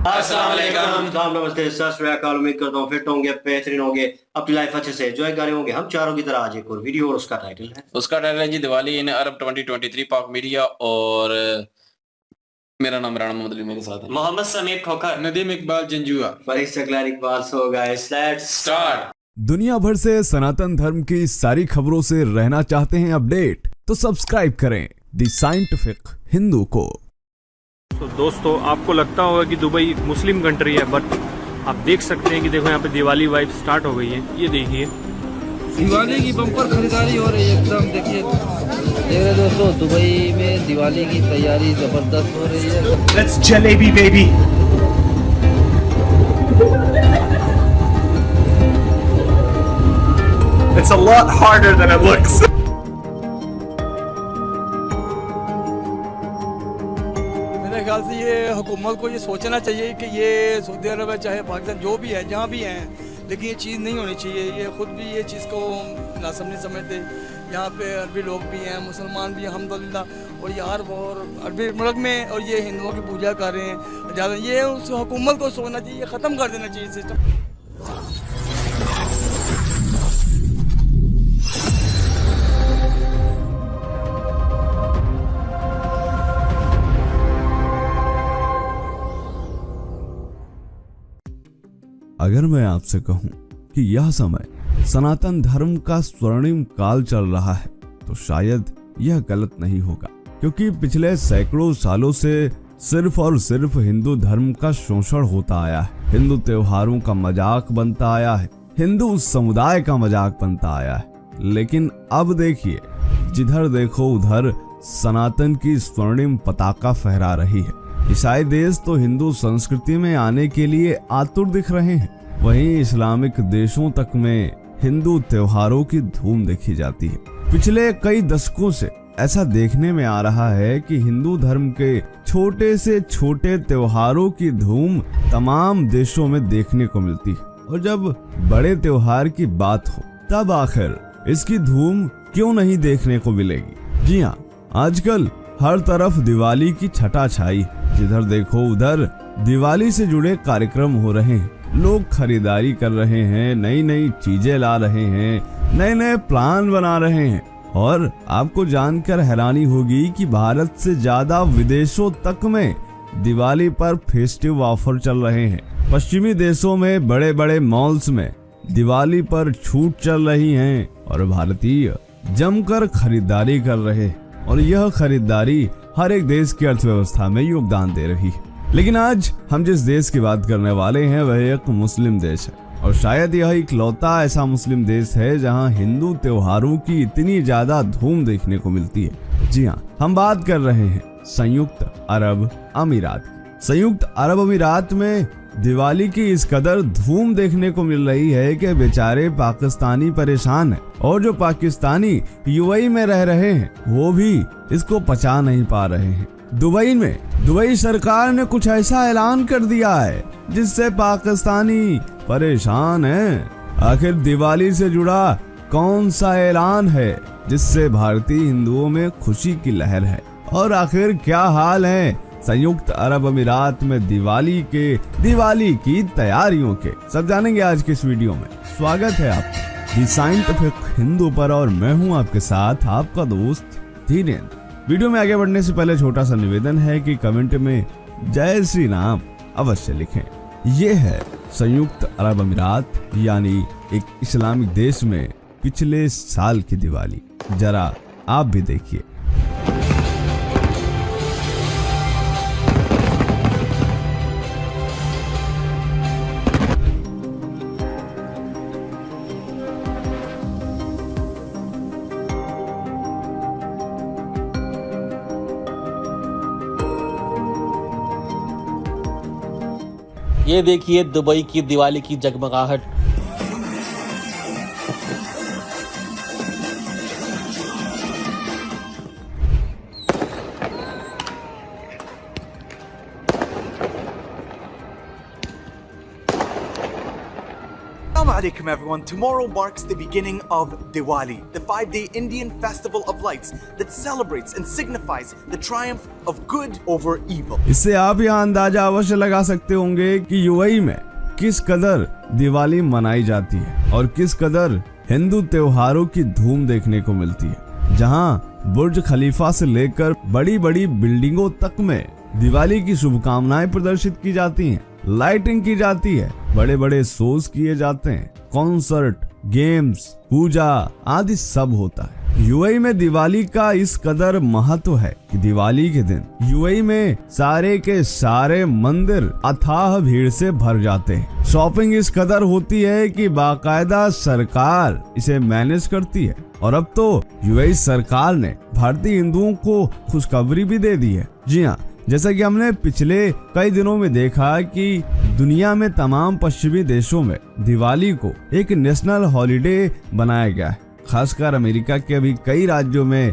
अस्सलाम वालेकुम। सलाम, नमस्ते, सत श्री अकाल। उम्मीद करता हूँ फिट होंगे, बेहतरीन होंगे, अपनी लाइफ अच्छे से एंजॉय कर रहे होंगे। हम चारों की तरह आज एक और वीडियो, और उसका टाइटल है जी दिवाली इन अरब 2023 पाक मीडिया। और मेरा नाम राणा मोहम्मद अली, मेरे साथ है Mohammad Sameer Khokhar, Nadeem Iqbal Janjua. Iqbal. So guys, let's start. दुनिया भर से सनातन धर्म की सारी खबरों से रहना चाहते हैं अपडेट, तो सब्सक्राइब करें द साइंटिफिक हिंदू को। तो दोस्तों, आपको लगता होगा कि दुबई एक मुस्लिम कंट्री है, बट आप देख सकते हैं कि देखो यहाँ पे दिवाली वाइब स्टार्ट हो गई है। ये देखिए, दिवाली की बम्पर खरीदारी हो रही है एकदम। देखिए देख रहे दोस्तों, दुबई में दिवाली की तैयारी जबरदस्त हो रही है। Let's jalebi baby. It's a lot harder than it looks. मेरे ख्याल से ये हुकूमत को ये सोचना चाहिए कि ये सऊदी अरब है चाहे पाकिस्तान, जो भी है, जहाँ भी हैं, लेकिन ये चीज़ नहीं होनी चाहिए। ये खुद भी ये चीज़ को नासमझ नहीं समझते। यहाँ पे अरबी लोग भी हैं, मुसलमान भी हैं अल्हम्दुलिल्लाह, और यार और अरबी मुल्क में, और ये हिंदुओं की पूजा कर रहे हैं ज़्यादा। ये उस हुकूमत को सोचना चाहिए, ये ख़त्म कर देना चाहिए सिस्टम। अगर मैं आपसे कहूं कि यह समय सनातन धर्म का स्वर्णिम काल चल रहा है, तो शायद यह गलत नहीं होगा, क्योंकि पिछले सैकड़ों सालों से सिर्फ और सिर्फ हिंदू धर्म का शोषण होता आया है। हिंदू त्योहारों का मजाक बनता आया है, हिंदू समुदाय का मजाक बनता आया है। लेकिन अब देखिए, जिधर देखो उधर सनातन की स्वर्णिम पताका फहरा रही है। ईसाई देश तो हिंदू संस्कृति में आने के लिए आतुर दिख रहे हैं, वहीं इस्लामिक देशों तक में हिंदू त्योहारों की धूम देखी जाती है। पिछले कई दशकों से ऐसा देखने में आ रहा है कि हिंदू धर्म के छोटे से छोटे त्योहारों की धूम तमाम देशों में देखने को मिलती है, और जब बड़े त्योहार की बात हो तब आखिर इसकी धूम क्यों नहीं देखने को मिलेगी। जी हाँ, आजकल हर तरफ दिवाली की छटा छाई, जिधर देखो उधर दिवाली से जुड़े कार्यक्रम हो रहे हैं। लोग खरीदारी कर रहे हैं, नई नई चीजें ला रहे हैं, नए नए प्लान बना रहे हैं, और आपको जानकर हैरानी होगी कि भारत से ज्यादा विदेशों तक में दिवाली पर फेस्टिव ऑफर चल रहे हैं। पश्चिमी देशों में बड़े बड़े मॉल्स में दिवाली पर छूट चल रही हैं, और भारतीय जमकर खरीदारी कर रहे हैं, और यह खरीदारी हर एक देश की अर्थव्यवस्था में योगदान दे रही है। लेकिन आज हम जिस देश की बात करने वाले हैं वह एक मुस्लिम देश है, और शायद यह इकलौता ऐसा मुस्लिम देश है जहां हिंदू त्योहारों की इतनी ज्यादा धूम देखने को मिलती है। जी हाँ, हम बात कर रहे हैं संयुक्त अरब अमीरात की। संयुक्त अरब अमीरात में दिवाली की इस कदर धूम देखने को मिल रही है कि बेचारे पाकिस्तानी परेशान हैं, और जो पाकिस्तानी यूएई में रह रहे हैं वो भी इसको पचा नहीं पा रहे हैं। दुबई सरकार ने कुछ ऐसा ऐलान कर दिया है जिससे पाकिस्तानी परेशान हैं। आखिर दिवाली से जुड़ा कौन सा ऐलान है जिससे भारतीय हिंदुओं में खुशी की लहर है, और आखिर क्या हाल है संयुक्त अरब अमीरात में दिवाली की तैयारियों के, सब जानेंगे आज के इस वीडियो में। स्वागत है आपका द साइंटिफिक हिंदू पर, और मैं हूं आपके साथ आपका दोस्त धीरेन्द्र। वीडियो में आगे बढ़ने से पहले छोटा सा निवेदन है कि कमेंट में जय श्री राम अवश्य लिखें। ये है संयुक्त अरब अमीरात, यानी एक इस्लामिक देश में पिछले साल की दिवाली। जरा आप भी देखिए। ये देखिए दुबई की दिवाली की जगमगाहट। alaikum everyone. Tomorrow marks the beginning of Diwali, the 5-day Indian festival of lights that celebrates and signifies the triumph of good over evil. इससे आप यह अंदाजा अवश्य लगा सकते होंगे कि यूएई में किस कदर दिवाली मनाई जाती है और किस कदर हिंदू त्योहारों की धूम देखने को मिलती है, जहां बुर्ज खलीफा से लेकर बड़ी बड़ी बिल्डिंगों तक में दिवाली की शुभकामनाएं प्रदर्शित की जाती हैं, लाइटिंग की जाती है, बड़े बड़े शोज किए जाते हैं, कॉन्सर्ट, गेम्स, पूजा आदि सब होता है। यूएई में दिवाली का इस कदर महत्व है कि दिवाली के दिन यूएई में सारे के सारे मंदिर अथाह भीड़ से भर जाते हैं। शॉपिंग इस कदर होती है कि बाकायदा सरकार इसे मैनेज करती है और अब तो यूएई सरकार ने भारतीय हिंदुओं को खुशखबरी भी दे दी है। जी हाँ, जैसा कि हमने पिछले कई दिनों में देखा कि दुनिया में तमाम पश्चिमी देशों में दिवाली को एक नेशनल हॉलिडे बनाया गया है। खासकर अमेरिका के अभी कई राज्यों में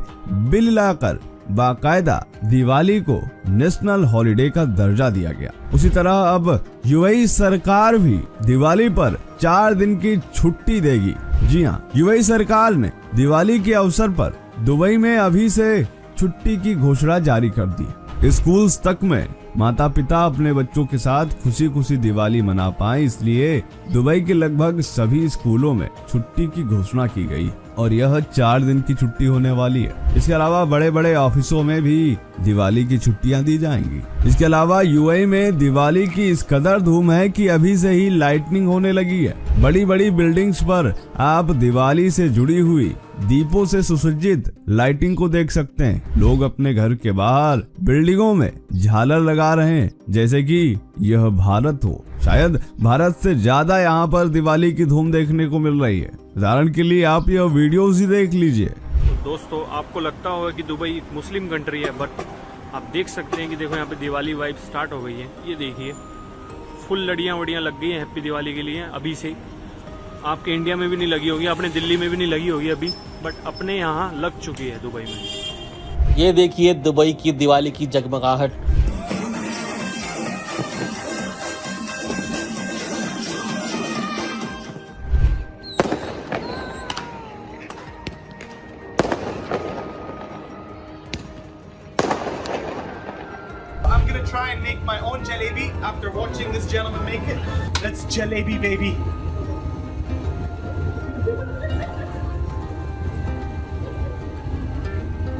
बिल लाकर बाकायदा दिवाली को नेशनल हॉलिडे का दर्जा दिया गया। उसी तरह अब यूएई सरकार भी दिवाली पर 4 दिन की छुट्टी देगी। जी हाँ, यूएई सरकार ने दिवाली के अवसर पर दुबई में अभी से छुट्टी की घोषणा जारी कर दी। स्कूल्स तक में माता पिता अपने बच्चों के साथ खुशी खुशी दिवाली मना पाए, इसलिए दुबई के लगभग सभी स्कूलों में छुट्टी की घोषणा की गई और यह 4 दिन की छुट्टी होने वाली है। इसके अलावा बड़े बड़े ऑफिसों में भी दिवाली की छुट्टियां दी जाएंगी। इसके अलावा यूएई में दिवाली की इस कदर धूम है कि अभी से ही लाइटनिंग होने लगी है। बड़ी बड़ी बिल्डिंग्स पर आप दिवाली से जुड़ी हुई दीपों से सुसज्जित लाइटिंग को देख सकते हैं। लोग अपने घर के बाहर बिल्डिंगों में झालर लगा रहे हैं जैसे कि यह भारत हो। शायद भारत से ज्यादा यहाँ पर दिवाली की धूम देखने को मिल रही है। उदाहरण के लिए आप यह वीडियोस ही देख लीजिए। तो दोस्तों, आपको लगता होगा कि दुबई एक मुस्लिम कंट्री है, बट आप देख सकते हैं कि देखो यहाँ पे दिवाली वाइब स्टार्ट हो गई है। ये देखिए, फुल लड़ियाँ वड़ियाँ लग गई हैं हैप्पी दिवाली के लिए अभी से। आपके इंडिया में भी नहीं लगी होगी, अपने दिल्ली में भी नहीं लगी होगी अभी, बट अपने यहाँ लग चुकी है दुबई में। ये देखिए दुबई की दिवाली की जगमगाहट। I'm gonna try and make my own jalebi after watching this gentleman make it. That's jalebi baby.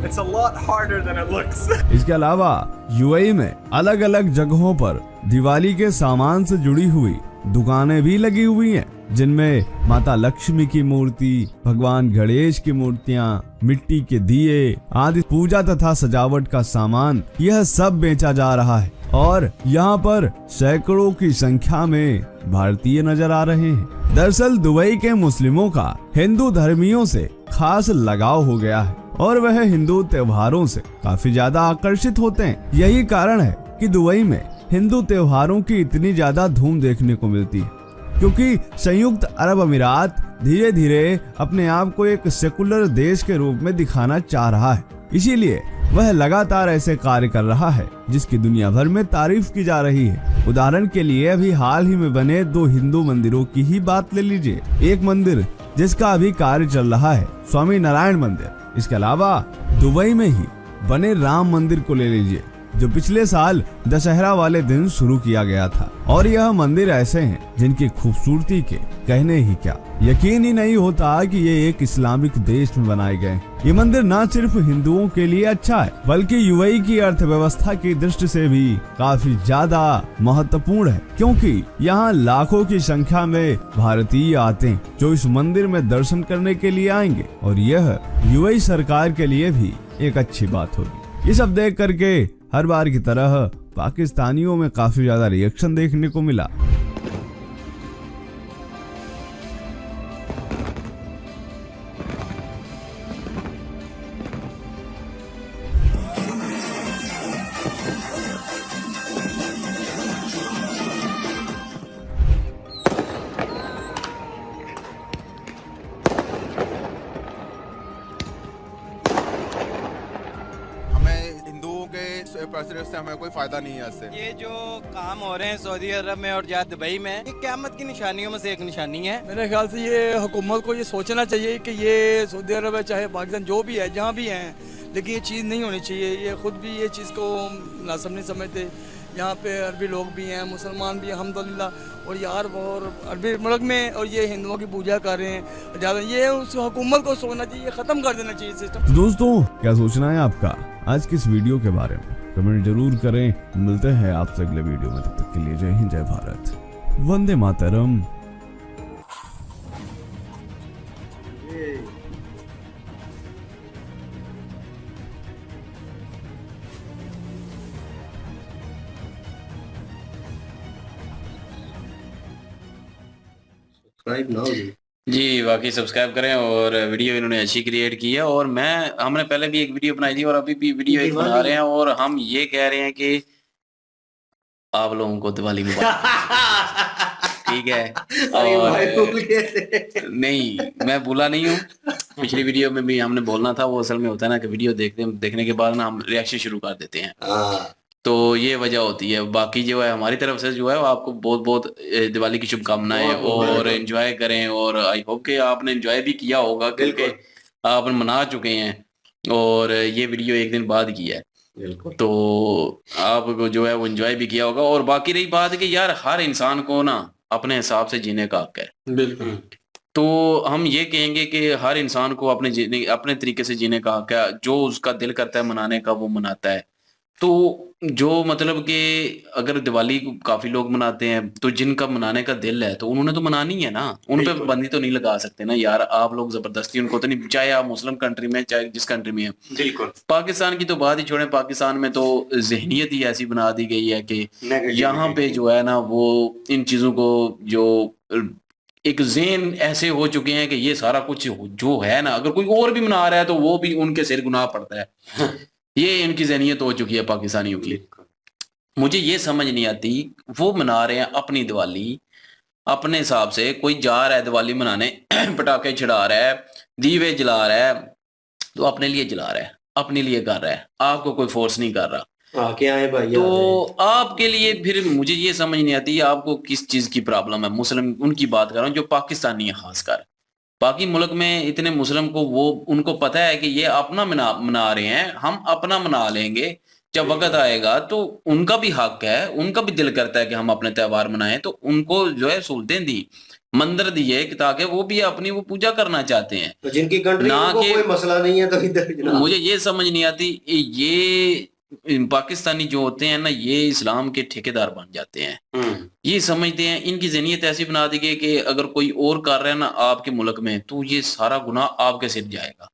It's a lot harder than it looks. इसके अलावा यूएई में अलग अलग जगहों पर दिवाली के सामान से जुड़ी हुई दुकानें भी लगी हुई हैं, जिनमें माता लक्ष्मी की मूर्ति, भगवान गणेश की मूर्तियां, मिट्टी के दिए आदि पूजा तथा सजावट का सामान यह सब बेचा जा रहा है और यहाँ पर सैकड़ों की संख्या में भारतीय नजर आ रहे हैं। दरअसल दुबई के मुस्लिमों का हिंदू धर्मियों से खास लगाव हो गया है और वह हिंदू त्योहारों से काफी ज्यादा आकर्षित होते हैं। यही कारण है कि दुबई में हिंदू त्योहारों की इतनी ज्यादा धूम देखने को मिलती है, क्योंकि संयुक्त अरब अमीरात धीरे धीरे अपने आप को एक सेकुलर देश के रूप में दिखाना चाह रहा है। इसीलिए वह लगातार ऐसे कार्य कर रहा है जिसकी दुनिया भर में तारीफ की जा रही है। उदाहरण के लिए अभी हाल ही में बने 2 हिंदू मंदिरों की ही बात ले लीजिए। एक मंदिर जिसका अभी कार्य चल रहा है, स्वामी नारायण मंदिर। इसके अलावा दुबई में ही बने राम मंदिर को ले लीजिए, जो पिछले साल दशहरा वाले दिन शुरू किया गया था। और यह मंदिर ऐसे हैं जिनकी खूबसूरती के कहने ही क्या, यकीन ही नहीं होता कि ये एक इस्लामिक देश में बनाए गए। ये मंदिर न सिर्फ हिंदुओं के लिए अच्छा है, बल्कि यूएई की अर्थव्यवस्था की दृष्टि से भी काफी ज्यादा महत्वपूर्ण है, क्योंकि यहाँ लाखों की संख्या में भारतीय आते हैं जो इस मंदिर में दर्शन करने के लिए आएंगे और यह यूएई सरकार के लिए भी एक अच्छी बात होगी। ये सब देख करके हर बार की तरह पाकिस्तानियों में काफी ज्यादा रिएक्शन देखने को मिला। पैसे से हमें कोई फायदा नहीं है इससे। ये जो काम हो रहे हैं सऊदी अरब में और या दुबई में, ये क़यामत की निशानियों में से एक निशानी है। मेरे ख्याल से ये हुकूमत को ये सोचना चाहिए कि ये सऊदी अरब है चाहे पाकिस्तान जो भी है जहाँ भी हैं, लेकिन ये चीज़ नहीं होनी चाहिए। ये ख़ुद भी ये चीज़ को नासब नहीं समझते। यहाँ पे अरबी लोग भी हैं, मुसलमान भी हैं अल्हम्दुलिल्लाह, और यार और अरबी मुल्क में और ये हिंदुओं की पूजा कर रहे हैं ज़्यादा। ये उस हुकूमत को सोचना चाहिए, ख़त्म कर देना चाहिए सिस्टम। तो दोस्तों, क्या सोचना है आपका आज की इस वीडियो के बारे में? कमेंट जरूर करें। मिलते हैं आपसे अगले वीडियो में, तब तक के लिए जय हिंद, जय भारत, वंदे मातरम। जी वाकई सब्सक्राइब करें, और वीडियो इन्होंने अच्छी क्रिएट की है। और हमने पहले भी एक वीडियो बनाई थी और अभी भी वीडियो एक बना रहे हैं, और हम ये कह रहे हैं कि आप लोगों को दिवाली मुबारक। ठीक है, और नहीं मैं भूला नहीं हूँ, पिछली वीडियो में भी हमने बोलना था। वो असल में होता है ना कि वीडियो देखने के बाद ना हम रिएक्शन शुरू कर देते हैं, तो ये वजह होती है। बाकी जो है हमारी तरफ से जो है वो आपको बहुत बहुत दिवाली की शुभकामनाएं, और एंजॉय करें। और आई होप कि आपने एंजॉय भी किया होगा, क्योंकि आप मना चुके हैं और ये वीडियो एक दिन बाद की है, तो आपको जो है वो एंजॉय भी किया होगा। और बाकी रही बात कि यार हर इंसान को ना अपने हिसाब से जीने का हक है। बिल्कुल। तो हम ये कहेंगे कि हर इंसान को अपने तरीके से जीने का हक है। जो उसका दिल करता है मनाने का वो मनाता है। तो जो मतलब कि अगर दिवाली काफी लोग मनाते हैं, तो जिनका मनाने का दिल है तो उन्होंने तो मनानी है ना, उन पे बंदी तो नहीं लगा सकते ना यार आप लोग जबरदस्ती उनको तो नहीं, चाहे आप मुस्लिम कंट्री में चाहे जिस कंट्री में है। बिल्कुल। पाकिस्तान की तो बात ही छोड़ें, पाकिस्तान में तो जहनियत ही ऐसी बना दी गई है कि यहाँ पे जो है ना वो इन चीजों को जो एक ज़हन ऐसे हो चुके हैं कि ये सारा कुछ जो है ना, अगर कोई और भी मना रहा है तो वो भी उनके सिर गुनाह पड़ता है। ये इनकी ज़हनियत हो चुकी है पाकिस्तानियों की। मुझे ये समझ नहीं आती, वो मना रहे हैं अपनी दिवाली अपने हिसाब से। कोई जा रहा है दिवाली मनाने, पटाखे छिड़ा रहा है, दीवे जला रहा है, तो अपने लिए जला रहा है, अपने लिए कर रहा है, आपको कोई फोर्स नहीं कर रहा। क्या है भाई? तो आपके लिए फिर मुझे ये समझ नहीं आती आपको किस चीज की प्रॉब्लम है। मुस्लिम उनकी बात कर रहा हूँ जो पाकिस्तानी है खासकर। बाकी मुल्क में इतने मुस्लिम को वो उनको पता है कि ये अपना मना रहे हैं, हम अपना मना लेंगे जब वक्त आएगा। तो उनका भी हक है, उनका भी दिल करता है कि हम अपने त्योहार मनाएं, तो उनको जो है सहूलतें दी, मंदिर दिए ताकि वो भी अपनी वो पूजा करना चाहते हैं। तो जिनकी कंट्री में कोई मसला नहीं है तो इधर मुझे ये समझ नहीं आती, ये पाकिस्तानी जो होते हैं ना ये इस्लाम के ठेकेदार बन जाते हैं। ये समझते हैं, इनकी ज़हनियत ऐसी बना दी गई कि अगर कोई और कर रहा है ना आपके मुल्क में तो ये सारा गुनाह आपके सिर जाएगा,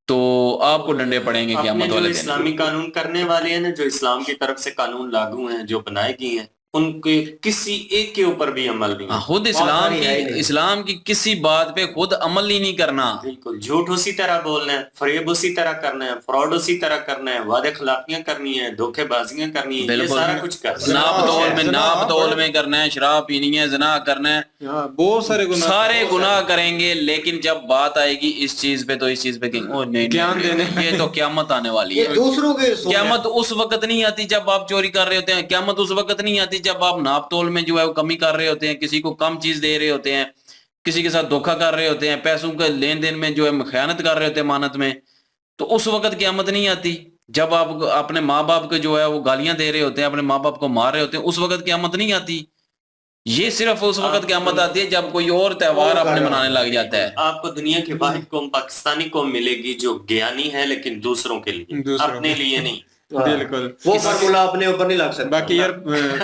तो आपको डंडे पड़ेंगे क़यामत वाले दिन। इस्लामी कानून करने वाले हैं ना, जो इस्लाम की तरफ से कानून लागू हैं, जो बनाए गए हैं, उनके किसी एक के ऊपर भी अमल नहीं। खुद इस्लाम की किसी बात पे खुद अमल ही नहीं करना। बिल्कुल, झूठ उसी तरह बोलना है, फरेब उसी तरह करना है, फ्रॉड उसी तरह करना है, वादे खिलाफियां करनी है, धोखेबाजियां करनी है, ये सारा कुछ करना है। नाप तोल में करना है, शराब पीनी है, ज़िना करना है, बहुत सारे गुनाह करेंगे। लेकिन जब बात आएगी इस चीज पे तो इस चीज पे ज्ञान देने, ये तो क़यामत आने वाली है। दूसरों के क़यामत उस वक्त नहीं आती जब आप चोरी कर रहे होते हैं, क़यामत उस वक्त नहीं आती जब आप नाप तोल में जो है वो कमी कर रहे होते हैं, किसी को कम चीज दे रहे होते हैं, किसी के साथ धोखा कर रहे होते हैं, पैसों के लेन देन में जो है खयानत कर रहे होते हैं मानत में, तो उस वक्त क़यामत नहीं आती। जब आप अपने माँ बाप को जो है वो गालियां दे रहे होते हैं, अपने माँ बाप को मार रहे होते हैं, उस वक्त क़यामत नहीं आती। ये सिर्फ उस वक्त क़यामत आती है जब कोई और त्योहार अपने मनाने लग जाता है। आपको दुनिया की वाहिद कौम पाकिस्तानी कौम मिलेगी जो ज्ञानी है लेकिन दूसरों के लिए, अपने लिए नहीं। बिल्कुल, वो फार्मूला अपने ऊपर नहीं लग सकता। बाकी यार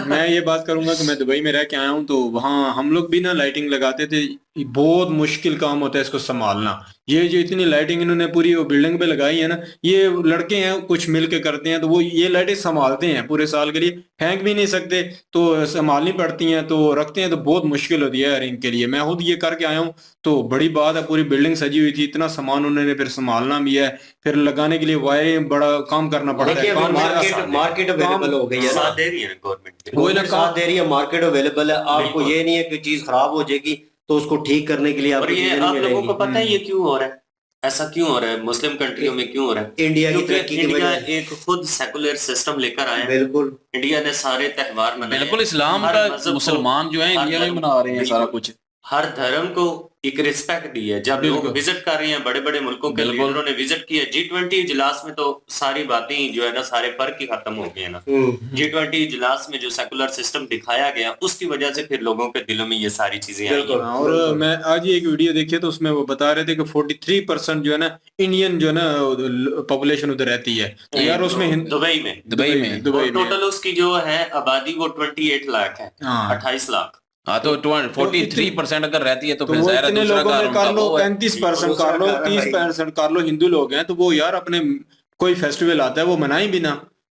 मैं ये बात करूंगा कि मैं दुबई में रह के आया हूँ, तो वहाँ हम लोग भी ना लाइटिंग लगाते थे। बहुत मुश्किल काम होता है इसको संभालना। ये जो इतनी लाइटिंग इन्होंने पूरी वो बिल्डिंग पे लगाई है ना, ये लड़के हैं कुछ मिल के करते हैं, तो वो ये लाइटें संभालते हैं पूरे साल के लिए, फेंक भी नहीं सकते तो संभालनी पड़ती हैं, तो रखते हैं, तो बहुत मुश्किल होती है यार इनके लिए। मैं खुद ये करके आया हूँ, तो बड़ी बात है। पूरी बिल्डिंग सजी हुई थी, इतना सामान उन्होंने फिर संभालना भी है, फिर लगाने के लिए वायरिंग बड़ा काम करना पड़ता है। मार्केट अवेलेबल हो गई है, साथ दे रही है गवर्नमेंट, वो साथ दे रही है, मार्केट अवेलेबल है। आपको ये नहीं है कि चीज खराब हो जाएगी तो उसको ठीक करने के लिए और ये आप लोगों को पता है ये क्यों हो रहा है? ऐसा क्यों हो रहा है, मुस्लिम कंट्रियों में क्यों हो रहा है? इंडिया की क्योंकि तरक्की की इंडिया वजह एक खुद सेकुलर सिस्टम लेकर आया है। बिल्कुल इंडिया ने सारे त्योहार मनाए, बिल्कुल इस्लाम हर का मजहब को, मुसलमान जो है हर इंडिया में धर्म- मना रहे हैं सारा बिल्कुल। कुछ। हर धर्म को एक रिस्पेक्ट दी है। जब लोग विजिट कर रहे हैं, बड़े बड़े मुल्कों के बिल्कुल। लीडरों ने विजिट किया, G20 इजलास में तो सारी बातें ही जो है ना, सारे फर्क ही खत्म हो गए ना। G20 इजलास में जो सेकुलर सिस्टम दिखाया गया, उसकी वजह से फिर लोगों के दिलों में ये सारी चीजें आई हैं। और मैं आज ही एक वीडियो देखी तो उसमें वो बता रहे थे कि 43% जो है ना इंडियन जो है ना पॉपुलेशन उधर रहती है। तो यार उसमें दुबई में दुबई में टोटल उसकी जो है आबादी वो 28 लाख है, 28 लाख। हाँ तो 43% अगर रहती है तो फिर वो जाहिर है इतने दूसरा लोगों में कारण कर उनका लो, वो है। 35% कर लो, 30% कर लो हिंदू लोग हैं, तो वो यार अपने कोई फेस्टिवल आता है वो मनाए भी ना,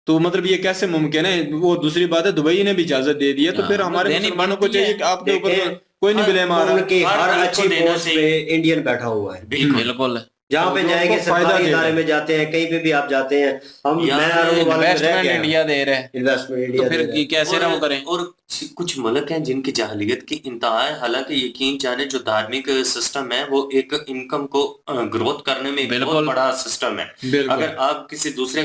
तो मतलब ये कैसे मुमकिन है? वो दूसरी बात है, दुबई ने भी इजाजत दे दी है, तो फिर हमारे देनी मुसलमानों को बनती है। चाहिए कि आपके ऊपर कोई नहीं ब्लेम आ रहा। उनकी हर हर मुल्क अच्छी को देना पोस्ट चाहिए। पे इंडियन बैठा हुआ है। बिल्कुल जहाँ पे तो जाएंगे उनको फायदा सरकारी दे रहा इदारे है। में जाते हैं, कहीं पे भी आप जाते हैं, हम मैं यार, वाले में रह इन्वेस्टमेंट गया इंडिया दे रहा है, इन्वेस्टमेंट तो इंडिया फिर दे रहा है। कैसे ना वो करें। और कुछ मुल्क हैं जिनकी जाहिलियत की इंतहा है। हालांकि यकीन जाने जो धार्मिक सिस्टम है वो एक इनकम को ग्रोथ करने में एक बहुत बिल्कुल। बड़ा सिस्टम है। बिल्कुल। अगर आप किसी दूसरे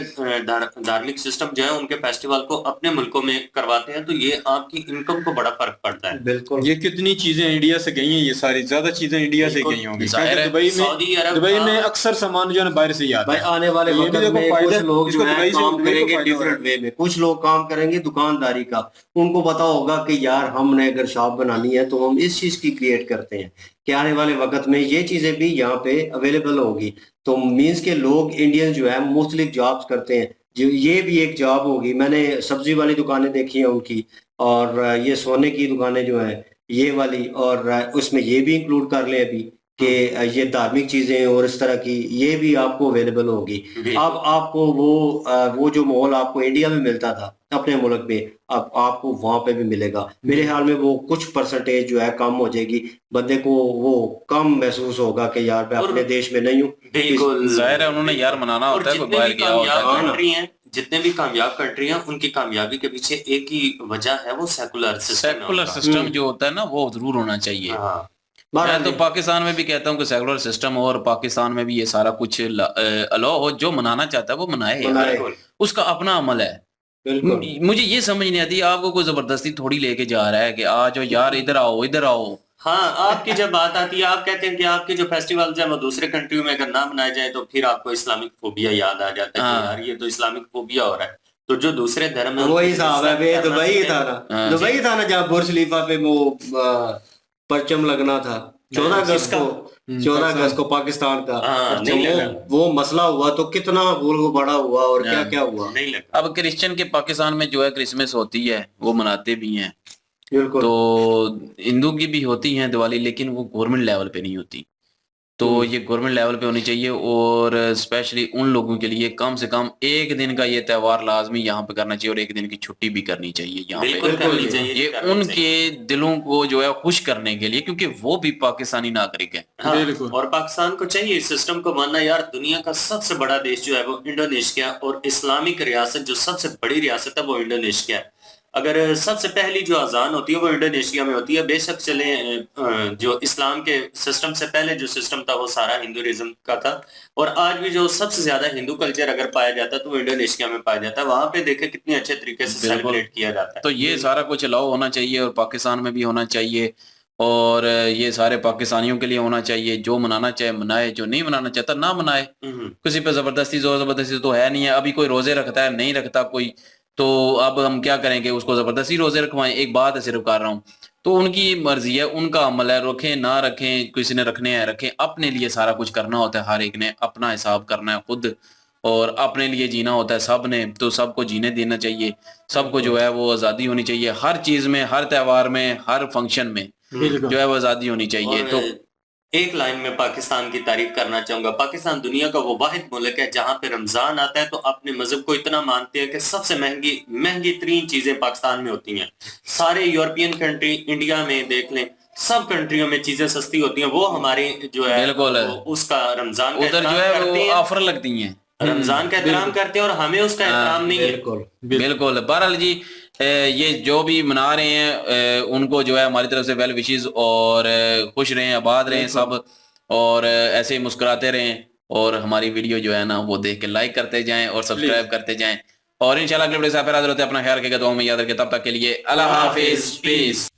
धार्मिक सिस्टम जो है उनके फेस्टिवल को अपने मुल्कों में करवाते हैं तो ये आपकी इनकम को बड़ा फर्क पड़ता है। बिल्कुल ये कितनी चीजें इंडिया से गई हैं, ये सारी ज्यादा चीजें इंडिया से बिल्कुल। गई होंगी। जाहिर है, दुबई सऊदी अरब दुबई का- में अक्सर सामान जो है ना बाहर से ही आता भाई है। आने वाले ये भी वक्त देखो में फायदा- कुछ लोग जो इसको है दुबई से- काम दुबई को करेंगे फायदा हो रहा है। डिफरेंट वे में, कुछ लोग काम करेंगे दुकानदारी का। उनको पता होगा कि यार हमने अगर शॉप बनानी है तो हम इस चीज की क्रिएट करते हैं कि आने वाले वक्त में ये चीजें भी यहाँ पे अवेलेबल होगी। तो मीन्स के लोग इंडियन जो है मुख्तलिफ जॉब्स करते हैं, जो ये भी एक जॉब होगी। मैंने सब्जी वाली दुकानें देखी हैं उनकी, और ये सोने की दुकानें जो है ये वाली, और उसमें ये भी इंक्लूड कर ले अभी कि ये धार्मिक चीजें और इस तरह की ये भी आपको अवेलेबल होगी। अब आपको वो जो माहौल आपको इंडिया में मिलता था अपने मुल्क में, अब आपको वहां पे भी मिलेगा। मेरे ख्याल में वो कुछ परसेंटेज जो है कम हो जाएगी, बंदे को वो कम महसूस होगा कि यार मैं अपने देश में नहीं हूँ। बिल्कुल जाहिर है उन्होंने यार मनाना और होता है, कोई जितने बाहर भी गया होता कामयाब है। कंट्री हैं, जितने भी कामयाब कंट्री हैं, उनकी कामयाबी के पीछे एक ही वजह है, वो सेकुलर सिस्टम सेकुलर सिस्टम जो होता है ना वो जरूर होना चाहिए। हाँ मैं तो पाकिस्तान में भी कहता हूँ कि सेकुलर सिस्टम हो और पाकिस्तान में भी ये सारा कुछ अलाउ हो। जो मनाना चाहता है वो मनाए यार, उसका अपना अमल है। मुझे ये समझ नहीं आती, आपको कोई जबरदस्ती थोड़ी लेके जा रहा है कि आ जाओ यार इधर आओ इधर आओ। हाँ, आपकी जब बात आती है, आप कहते हैं कि आपके जो फेस्टिवल्स हैं वो दूसरे कंट्रियों में अगर ना मनाए जाए तो फिर आपको इस्लामिक फोबिया याद आ जाता है कि यार ये तो इस्लामिक फोबिया हो रहा है। तो जो दूसरे धर्म है वही हिसाब है बे, दुबई था ना जहाँ बुर्ज खलीफा पे वो परचम लगना था 14 अगस्त को पाकिस्तान का। वो मसला हुआ तो कितना बड़ा हुआ और क्या क्या हुआ। नहीं लगा। अब क्रिश्चियन के पाकिस्तान में जो है क्रिसमस होती है वो मनाते भी हैं, बिल्कुल। तो हिंदू की भी होती है दिवाली, लेकिन वो गवर्नमेंट लेवल पे नहीं होती। तो ये गवर्नमेंट लेवल पे होनी चाहिए, और स्पेशली उन लोगों के लिए कम से कम एक दिन का ये त्योहार लाजमी यहाँ पे करना चाहिए और एक दिन की छुट्टी भी करनी चाहिए यहाँ पे। ये उनके दिलों को जो है खुश करने के लिए, क्योंकि वो भी पाकिस्तानी नागरिक है। हाँ, और पाकिस्तान को चाहिए इस सिस्टम को मानना। यार दुनिया का सबसे बड़ा देश जो है वो इंडोनेशिया, और इस्लामिक रियासत जो सबसे बड़ी रियासत है वो इंडोनेशिया है। अगर सबसे पहली जो अजान होती है वो इंडोनेशिया में होती है। बेशक चले जो इस्लाम के सिस्टम से पहले जो सिस्टम था वो सारा हिंदुइज्म का था, और आज भी जो सबसे ज्यादा हिंदू कल्चर अगर पाया जाता है तो वो इंडोनेशिया में पाया जाता है। वहां पे देखे कितने अच्छे तरीके से सेलिब्रेट किया जाता है। तो ये सारा कुछ अलाउ होना चाहिए और पाकिस्तान में भी होना चाहिए, और ये सारे पाकिस्तानियों के लिए होना चाहिए। जो मनाना चाहे मनाए, जो नहीं मनाना चाहता ना मनाए। किसी पे जबरदस्ती जोर जबरदस्ती तो है नहीं है। अभी कोई रोजे रखता है नहीं रखता कोई, तो अब हम क्या करेंगे, उसको जबरदस्ती रोजे रखवाएं। एक बात है सिर्फ कर रहा हूँ, तो उनकी मर्जी है, उनका अमल है, रखें ना रखें, किसी ने रखने हैं रखें। अपने लिए सारा कुछ करना होता है, हर एक ने अपना हिसाब करना है खुद, और अपने लिए जीना होता है सब ने। तो सबको जीने देना चाहिए, सबको जो है वो आज़ादी होनी चाहिए हर चीज में, हर त्योहार में, हर फंक्शन में जो है वो आज़ादी होनी चाहिए। तो एक लाइन में पाकिस्तान की तारीफ करना चाहूंगा। पाकिस्तान दुनिया का वो वाहिद मुल्क है जहां पे रमजान आता है तो अपने मजहब को इतना मानते हैं कि सबसे महंगी तरीन चीजें पाकिस्तान में होती हैं। सारे यूरोपियन कंट्री, इंडिया में देख लें, सब कंट्रियों में चीजें सस्ती होती हैं। वो हमारे जो है बिल्कुल उसका रमजान उधर जो है वो ऑफर लगती हैं, रमजान का एहतराम करते हैं, और हमें उसका एहतराम नहीं है। बिल्कुल। बहरहाल जी, ये जो भी मना रहे हैं उनको जो है हमारी तरफ से वेल विशेस, और खुश रहें, आबाद रहें सब, और ऐसे ही मुस्कुराते रहें। और हमारी वीडियो जो है ना वो देख के लाइक करते जाएं और सब्सक्राइब करते जाएं, और इंशाल्लाह अगले वीडियो से आप हाजिर होते हैं। अपना ख्याल रखिएगा, दुआ में याद रखिए। तब तक के लिए अल्लाह हाफिज, प्लीज।